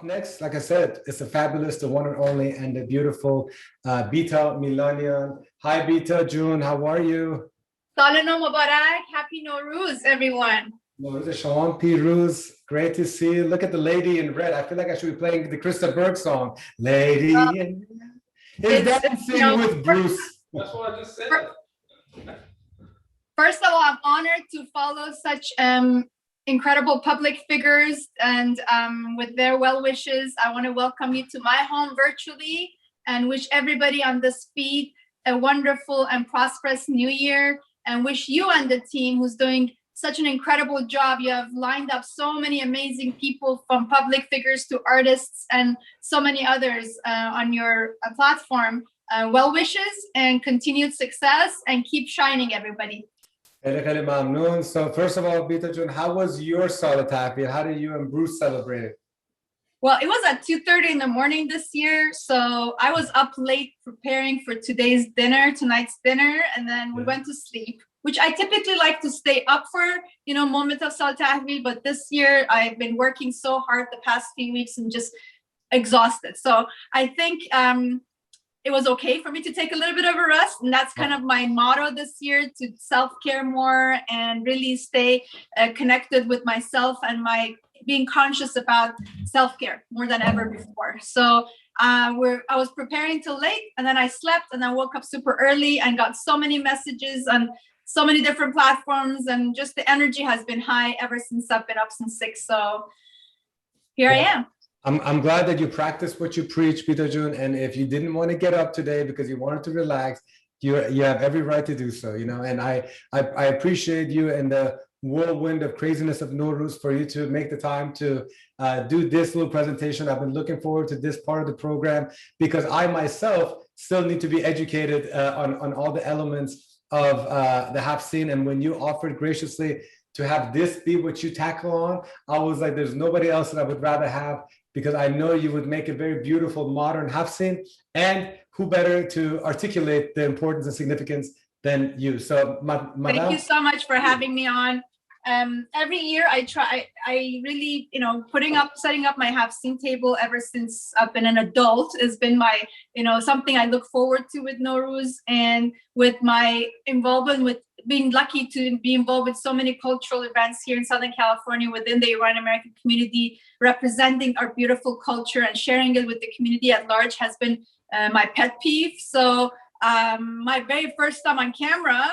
next, like I said, it's the fabulous, the one and only, and the beautiful Bita Milanian. Hi, Bita, June, how are you? Salano Mubarak, Happy Norouz, everyone. Norouz Shalom Piruz, great to see you. Look at the lady in red. I feel like I should be playing the Krista Berg song. Lady in Red. Is dancing with Bruce. That's what I just said. First of all, I'm honored to follow such incredible public figures, and with their well wishes, I want to welcome you to my home virtually and wish everybody on this feed a wonderful and prosperous new year, and wish you and the team who's doing such an incredible job. You have lined up so many amazing people, from public figures to artists and so many others on your platform. Well wishes and continued success, and keep shining, everybody. So first of all, Bita June, how was your Salat Happy? How did you and Bruce celebrate it? Well, it was at 2:30 in the morning this year, so I was up late preparing for tonight's dinner, and then we went to sleep, which I typically like to stay up for, moment of Salat Happy, but this year I've been working so hard the past few weeks and just exhausted. So I think it was okay for me to take a little bit of a rest, and that's kind of my motto this year, to self-care more and really stay connected with myself and my being conscious about self-care more than ever before. So I was preparing till late, and then I slept, and I woke up super early and got so many messages on so many different platforms, and just the energy has been high ever since I've been up since 6. So here I am. I'm glad that you practice what you preach, Bita June. And if you didn't want to get up today because you wanted to relax, you have every right to do so, And I appreciate you and the whirlwind of craziness of Norouz for you to make the time to do this little presentation. I've been looking forward to this part of the program because I myself still need to be educated on all the elements of the Haft-Sin. And when you offered graciously to have this be what you tackle on, I was like, there's nobody else that I would rather have, because I know you would make a very beautiful modern Haft-Sin, and who better to articulate the importance and significance than you. So, Thank you so much for having me on. Every year I really, setting up my Haft-Sin table ever since I've been an adult has been my, something I look forward to with Norouz, and with my involvement with being lucky to be involved with so many cultural events here in Southern California within the Iranian American community, representing our beautiful culture and sharing it with the community at large has been my pet peeve. So my very first time on camera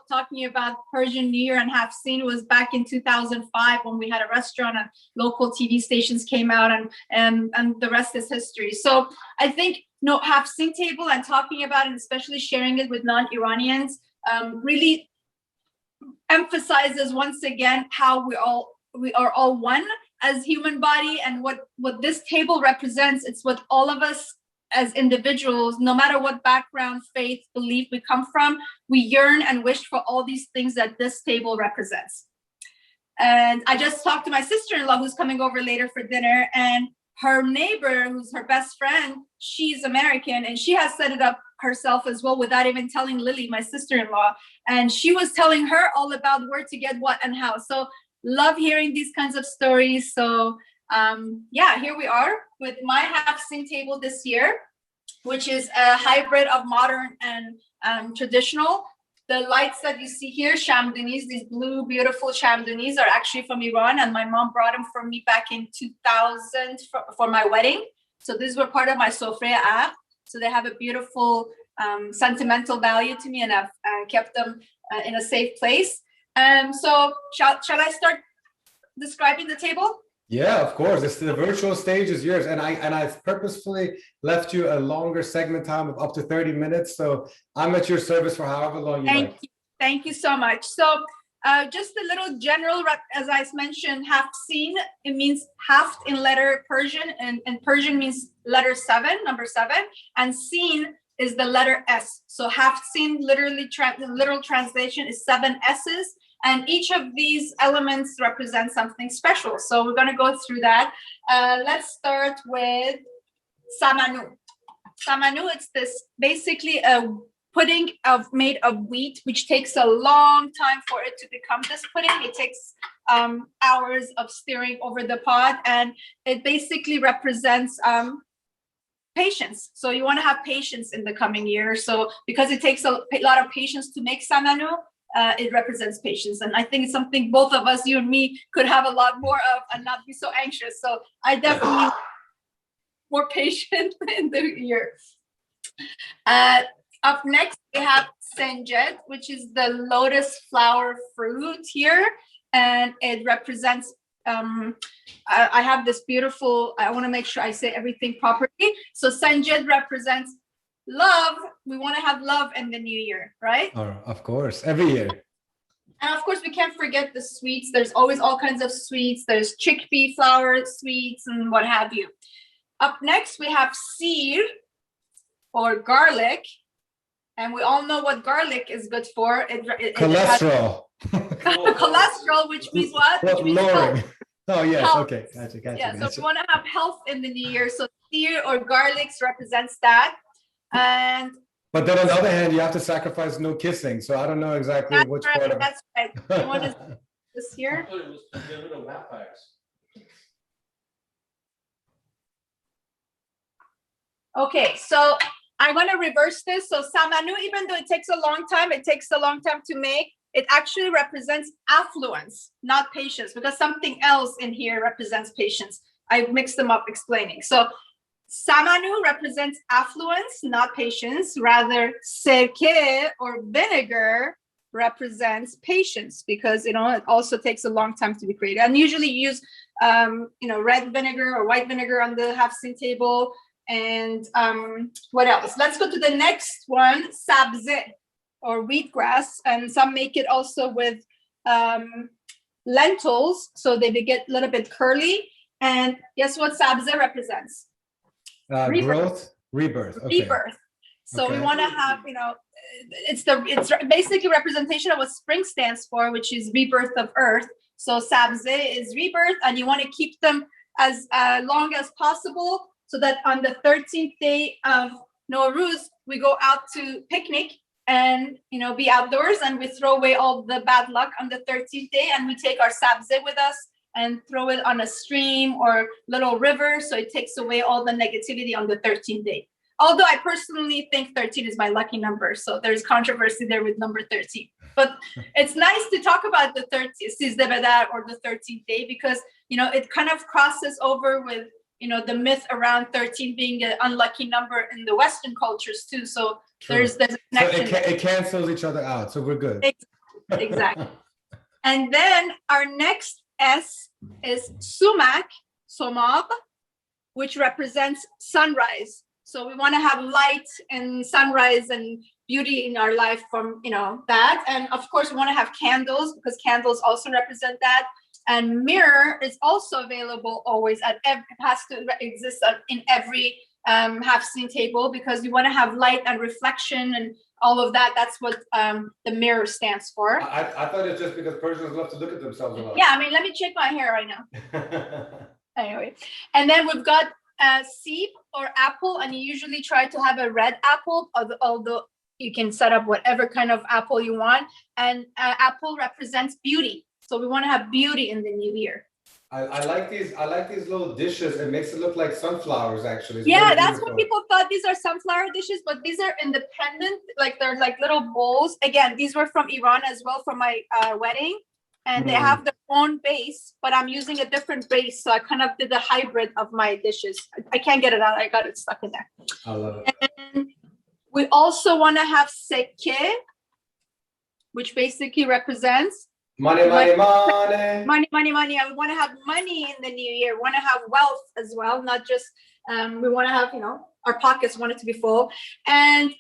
talking about Persian New Year and Haft-Sin was back in 2005, when we had a restaurant and local TV stations came out, and the rest is history. So I think Haft-Sin table and talking about it, especially sharing it with non-Iranians, really emphasizes once again how we are all one as human body, and what this table represents. It's what all of us as individuals, no matter what background, faith, belief we come from, we yearn and wish for all these things that this table represents. And I just talked to my sister-in-law, who's coming over later for dinner, and her neighbor, who's her best friend, she's American, and she has set it up herself as well without even telling Lily, my sister-in-law. And she was telling her all about where to get what and how. So love hearing these kinds of stories. So here we are with my Haft-Sin table this year, which is a hybrid of modern and traditional. The lights that you see here, shamdunis, these blue, beautiful shamdunis, are actually from Iran, and my mom brought them for me back in 2000 for my wedding. So these were part of my Sofreya app. So they have a beautiful sentimental value to me, and I've kept them in a safe place. So shall I start describing the table? Yeah, of course. The virtual stage is yours, and I've purposefully left you a longer segment time of up to 30 minutes. So I'm at your service for however long you like. Thank you so much. So just a little general, as I mentioned, Haft-Sin, it means Haft in letter Persian, and Persian means letter 7, number 7, and Sin is the letter S. So Haft-Sin, literally, the literal translation is 7 S's. And each of these elements represent something special. So we're going to go through that. Let's start with Samanu. Samanu, it's this basically a pudding made of wheat, which takes a long time for it to become this pudding. It takes hours of stirring over the pot, and it basically represents patience. So you want to have patience in the coming year. So because it takes a lot of patience to make samanu, it represents patience. And I think it's something both of us, you and me, could have a lot more of and not be so anxious. So I definitely more patient in the year. Up next, we have senjet, which is the lotus flower fruit here. And it represents, I have this beautiful, I want to make sure I say everything properly. So senjet represents love. We want to have love in the new year, right? Oh, of course, every year. And of course, we can't forget the sweets. There's always all kinds of sweets. There's chickpea flour sweets and what have you. Up next, we have seer, or garlic. And we all know what garlic is good for. Cholesterol. Cholesterol, which means what? Which means lowering. health. Oh, yes. Health. Okay. Gotcha. So we want to have health in the new year. So seer or garlics represents that. But then on the other hand, you have to sacrifice no kissing. So I don't know exactly which part of it. That's right. You want to this here? I thought it was to get rid of vampires. Okay, so I'm going to reverse this. So samanu, even though it takes a long time to make, it actually represents affluence, not patience, because something else in here represents patience. I mixed them up explaining. So samanu represents affluence, not patience. Rather, sirke or vinegar represents patience, because it also takes a long time to be created. And usually you use red vinegar or white vinegar on the Haft-Sin table. And what else? Let's go to the next one, sabze or wheatgrass. And some make it also with lentils, so they get a little bit curly. And guess what sabze represents? Growth, rebirth. Okay. Rebirth. So we want to have, it's basically representation of what spring stands for, which is rebirth of earth. So sabze is rebirth, and you want to keep them as long as possible, so that on the 13th day of Norouz, we go out to picnic and, be outdoors, and we throw away all the bad luck on the 13th day, and we take our sabze with us and throw it on a stream or little river. So it takes away all the negativity on the 13th day. Although I personally think 13 is my lucky number. So there's controversy there with number 13. But it's nice to talk about the 13th, Sis de Bedar, or the 13th day, because, it kind of crosses over with, the myth around 13 being an unlucky number in the Western cultures too. So there's a connection. So it cancels each other out. So we're good. Exactly. And then our next S is sumac, somab, which represents sunrise. So we want to have light and sunrise and beauty in our life from, that. And of course, we want to have candles, because candles also represent that. And mirror is also available always it has to exist in every Haft-Sin table, because you want to have light and reflection and all of that. That's what the mirror stands for. I thought it's just because Persians love to look at themselves a lot. Yeah, let me check my hair right now. Anyway, and then we've got seep or apple, and you usually try to have a red apple, although you can set up whatever kind of apple you want. And apple represents beauty. So we want to have beauty in the new year. I like these little dishes. It makes it look like sunflowers, actually. It's yeah, that's what people thought. These are sunflower dishes, but these are independent. Like, they're like little bowls. Again, these were from Iran as well, from my wedding. And they have their own base, but I'm using a different base. So I kind of did a hybrid of my dishes. I can't get it out. I got it stuck in there. I love it. And we also want to have seke, which basically represents money, money, money. Money, money, money. I want to have money in the new year. We want to have wealth as well, not just, we want to have, our pockets want it to be full. And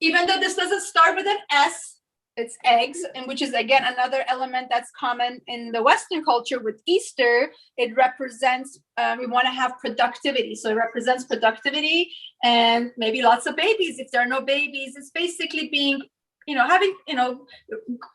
even though this doesn't start with an S, it's eggs, and which is, again, another element that's common in the Western culture with Easter. It represents, we want to have productivity. So it represents productivity and maybe lots of babies. If there are no babies, it's basically being, having,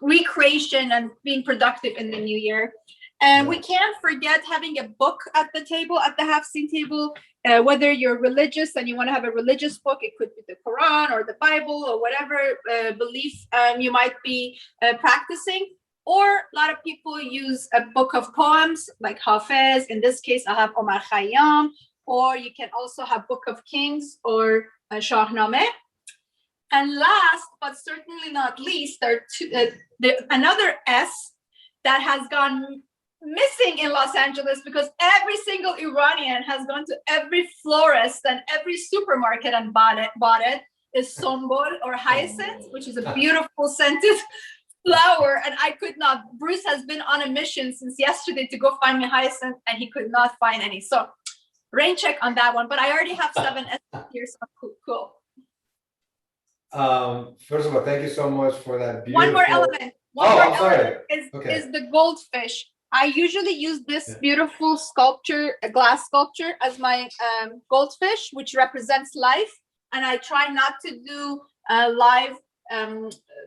recreation and being productive in the new year. And we can't forget having a book at the table, at the Haft-Sin table. Whether you're religious and you want to have a religious book, it could be the Quran or the Bible or whatever belief you might be practicing. Or a lot of people use a book of poems like Hafiz. In this case, I have Omar Khayyam. Or you can also have Book of Kings or Shahnameh. And last, but certainly not least, there are another S that has gone missing in Los Angeles because every single Iranian has gone to every florist and every supermarket and bought it is sombol or hyacinth, which is a beautiful scented flower. And I could not. Bruce has been on a mission since yesterday to go find me hyacinth, and he could not find any. So rain check on that one. But I already have 7 S here, so cool. First of all, thank you so much for that beautiful. One more element. Is the goldfish. I usually use this beautiful sculpture, a glass sculpture, as my goldfish, which represents life. And I try not to do live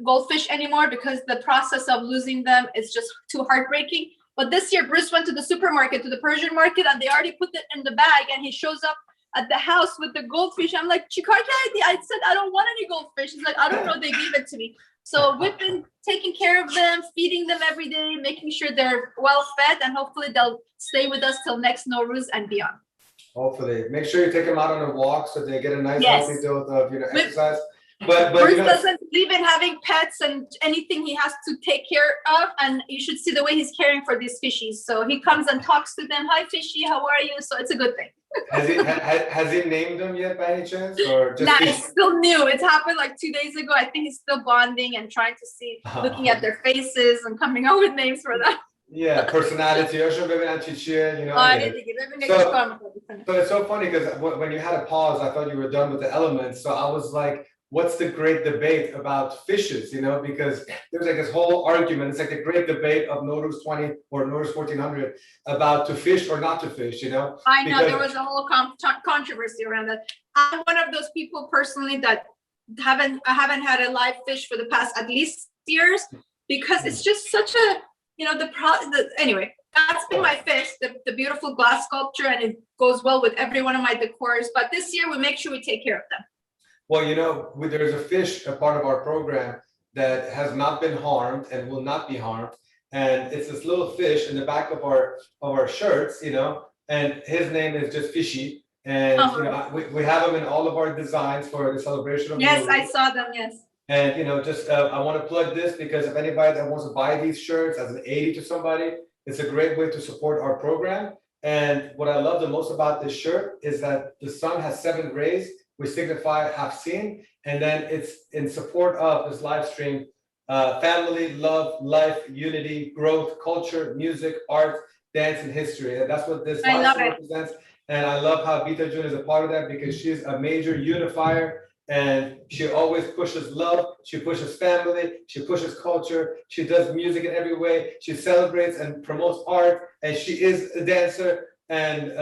goldfish anymore because the process of losing them is just too heartbreaking. But this year, Bruce went to the supermarket, to the Persian market, and they already put it in the bag. And he shows up at the house with the goldfish. I'm like, I said, I don't want any goldfish. He's like, I don't know, they gave it to me. So we've been taking care of them, feeding them every day, making sure they're well fed, and hopefully they'll stay with us till next Norouz and beyond. Hopefully. Make sure you take them out on a walk so they get a nice healthy dose of exercise. But Bruce doesn't believe in having pets and anything he has to take care of, and you should see the way he's caring for these fishies. So he comes and talks to them. Hi, fishy, how are you? So it's a good thing. Has he named them yet by any chance, or just? Nah, it's still new. It happened like 2 days ago. I think he's still bonding and trying to see, looking at their faces and coming up with names for them. Yeah, personality. So it's so funny because when you had a pause, I thought you were done with the elements. So I was like, what's the great debate about fishes, because there's like this whole argument. It's like the great debate of Norouz 20 or Norouz 1400 about to fish or not to fish, I know there was a whole controversy around that. I'm one of those people personally that I haven't had a live fish for the past at least years because it's just such a, anyway, that's been my fish, the beautiful glass sculpture, and it goes well with every one of my decors. But this year we make sure we take care of them. Well, there's a fish, a part of our program that has not been harmed and will not be harmed. And it's this little fish in the back of our shirts, and his name is just Fishy. And we have him in all of our designs for the celebration of Yes, Norouz. I saw them, yes. And I want to plug this because if anybody that wants to buy these shirts as an aid to somebody, it's a great way to support our program. And what I love the most about this shirt is that the sun has 7 rays, which signify Haft-Sin, and then it's in support of this live stream, family, love, life, unity, growth, culture, music, art, dance, and history. And that's what this live stream represents. And I love how Bita Jun is a part of that because she's a major unifier, and she always pushes love, she pushes family, she pushes culture, she does music in every way, she celebrates and promotes art, and she is a dancer. And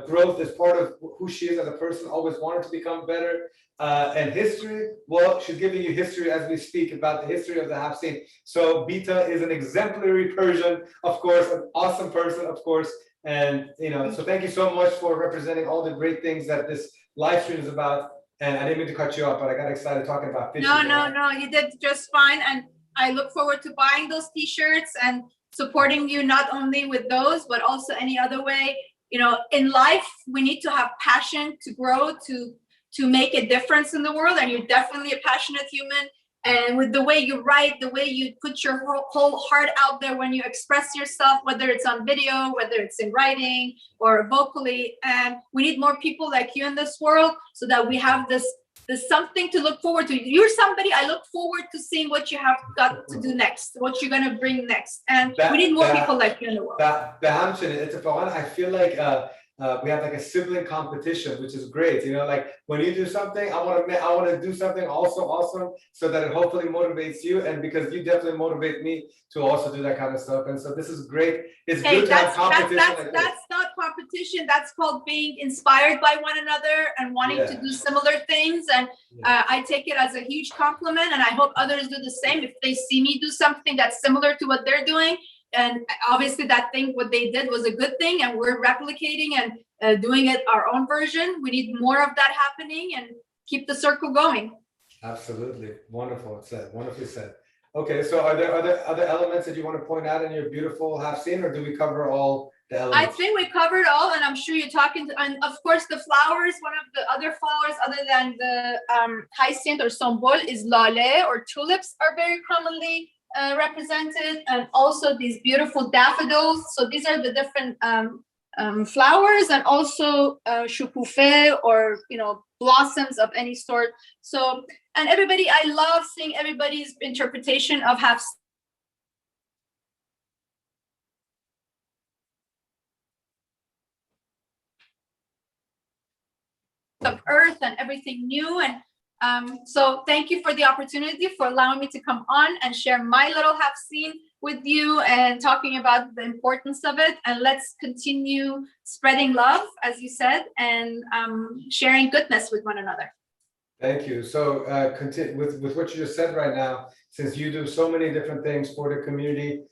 growth is part of who she is as a person, always wanted to become better. And history, well, she's giving you history as we speak about the history of the Haft-Sin. So Bita is an exemplary Persian, of course, an awesome person, of course. And so thank you so much for representing all the great things that this live stream is about. And I didn't mean to cut you off, but I got excited talking about fish. No, you did just fine. And I look forward to buying those t-shirts and supporting you not only with those, but also any other way. In life, we need to have passion to grow, to make a difference in the world. And you're definitely a passionate human. And with the way you write, the way you put your whole heart out there when you express yourself, whether it's on video, whether it's in writing or vocally. And we need more people like you in this world so that we have this something to look forward to. You're somebody I look forward to seeing what you have got to do next, what you're going to bring next. And we need more people like you in the world. I feel like we have like a sibling competition, which is great. Like when you do something, I want to do something also awesome so that it hopefully motivates you. And because you definitely motivate me to also do that kind of stuff. And so this is great. It's good to have competition. That's not competition. That's called being inspired by one another and wanting to do similar things. And I take it as a huge compliment. And I hope others do the same. If they see me do something that's similar to what they're doing, and obviously that thing, what they did was a good thing, and we're replicating and doing it our own version. We need more of that happening and keep the circle going. Absolutely. Wonderful said. Wonderfully said. Okay, so are there other elements that you want to point out in your beautiful Haft-Sin, or do we cover all the elements? I think we covered all, and I'm sure you're talking to, and of course the flowers, one of the other flowers other than the hyacinth or sombol is lale, or tulips are very commonly represented, and also these beautiful daffodils. So these are the different flowers, and also shukufe, or blossoms of any sort. So, and everybody, I love seeing everybody's interpretation of Haft-Sin of earth and everything new. And so thank you for the opportunity, for allowing me to come on and share my little Haft-Sin with you and talking about the importance of it. And let's continue spreading love, as you said, and sharing goodness with one another. Thank you. So continue with what you just said right now, since you do so many different things for the community,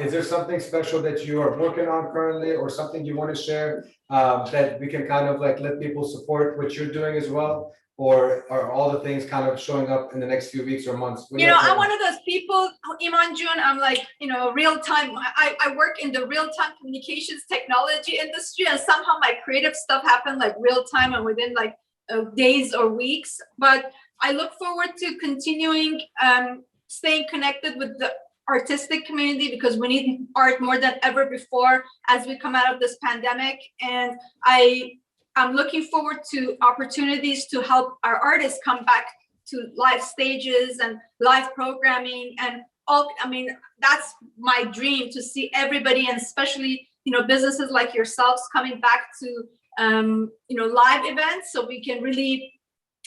is there something special that you are working on currently, or something you want to share that we can kind of like let people support what you're doing as well? Or are all the things kind of showing up in the next few weeks or months? I'm one of those people, Iman June, I'm like, real time. I work in the real time communications technology industry, and somehow my creative stuff happened like real time and within like days or weeks. But I look forward to continuing staying connected with the artistic community, because we need art more than ever before as we come out of this pandemic. And I'm looking forward to opportunities to help our artists come back to live stages and live programming and all. I mean, that's my dream, to see everybody, and especially, businesses like yourselves coming back to, live events, so we can really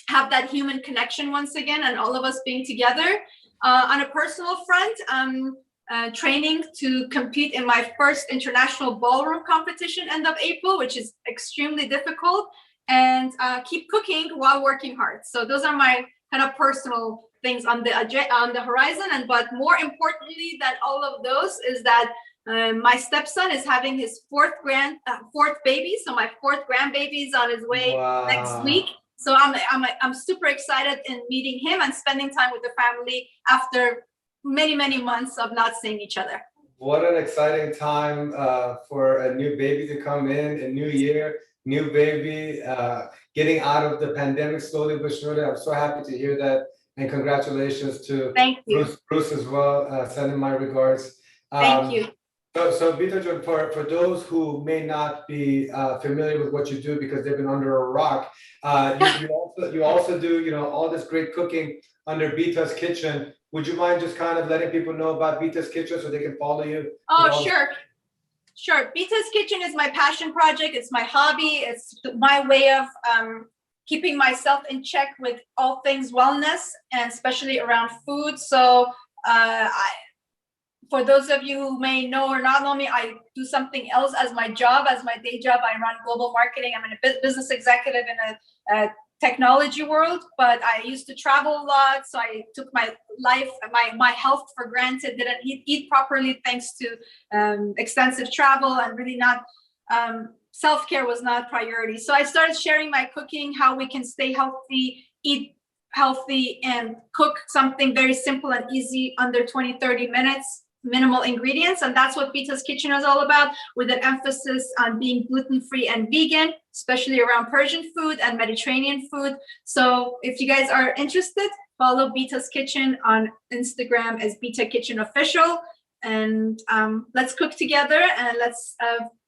have that human connection once again, and all of us being together. On a personal front, training to compete in my first international ballroom competition end of April, which is extremely difficult, and keep cooking while working hard. So those are my kind of personal things on the horizon. But more importantly than all of those is that my stepson is having his fourth baby. So my fourth grandbaby is on his way next week. So I'm super excited in meeting him and spending time with the family after many months of not seeing each other. What an exciting time for a new baby to come in, a new year, new baby, getting out of the pandemic slowly but surely. I'm so happy to hear that, and congratulations to Bruce as well. Sending my regards. Thank you. So Bita, for those who may not be familiar with what you do because they've been under a rock, you also do all this great cooking under Bita's Kitchen. Would you mind just kind of letting people know about Bita's Kitchen so they can follow you? Oh, sure. Bita's Kitchen is my passion project. It's my hobby. It's my way of keeping myself in check with all things wellness, and especially around food. So for those of you who may know or not know me, I do something else as my job, as my day job. I run global marketing. I'm a business executive in a technology world, but I used to travel a lot. So I took my life, my health for granted, didn't eat properly thanks to extensive travel, and really not, self-care was not priority. So I started sharing my cooking, how we can stay healthy, eat healthy, and cook something very simple and easy under 20-30 minutes, minimal ingredients. And that's what Bita's Kitchen is all about, with an emphasis on being gluten-free and vegan, especially around Persian food and Mediterranean food. So if you guys are interested, follow Bita's Kitchen on Instagram as Bita Kitchen Official. And let's cook together, and let's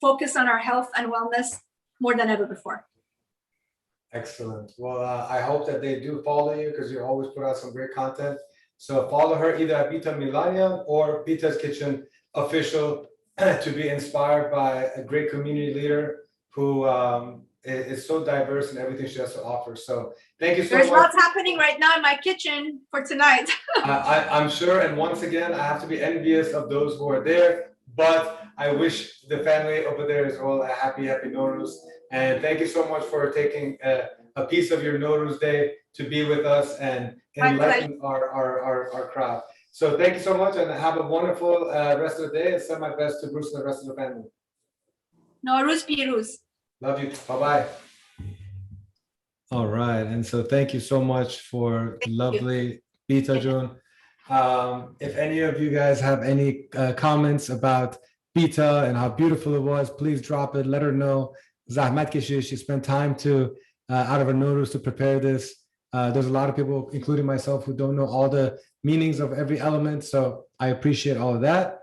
focus on our health and wellness more than ever before. Excellent. Well, I hope that they do follow you, because you always put out some great content. So follow her either at Bita Milanian or Bita's Kitchen Official to be inspired by a great community leader who is so diverse in everything she has to offer. So thank you so much. There's lots happening right now in my kitchen for tonight. I'm sure. And once again, I have to be envious of those who are there, but I wish the family over there as well a happy Norouz. And thank you so much for taking a piece of your Norouz day to be with us and enlighten our crowd. So thank you so much and have a wonderful rest of the day, and send my best to Bruce and the rest of the family. Norouz Piruz. Love you. Bye-bye. All right. And so thank you so much for the lovely Bita Jun. If any of you guys have any comments about Bita and how beautiful it was, please drop it. Let her know. Zahmat Keshish, she spent time to out of her Norouz to prepare this. There's a lot of people, including myself, who don't know all the meanings of every element. So I appreciate all of that.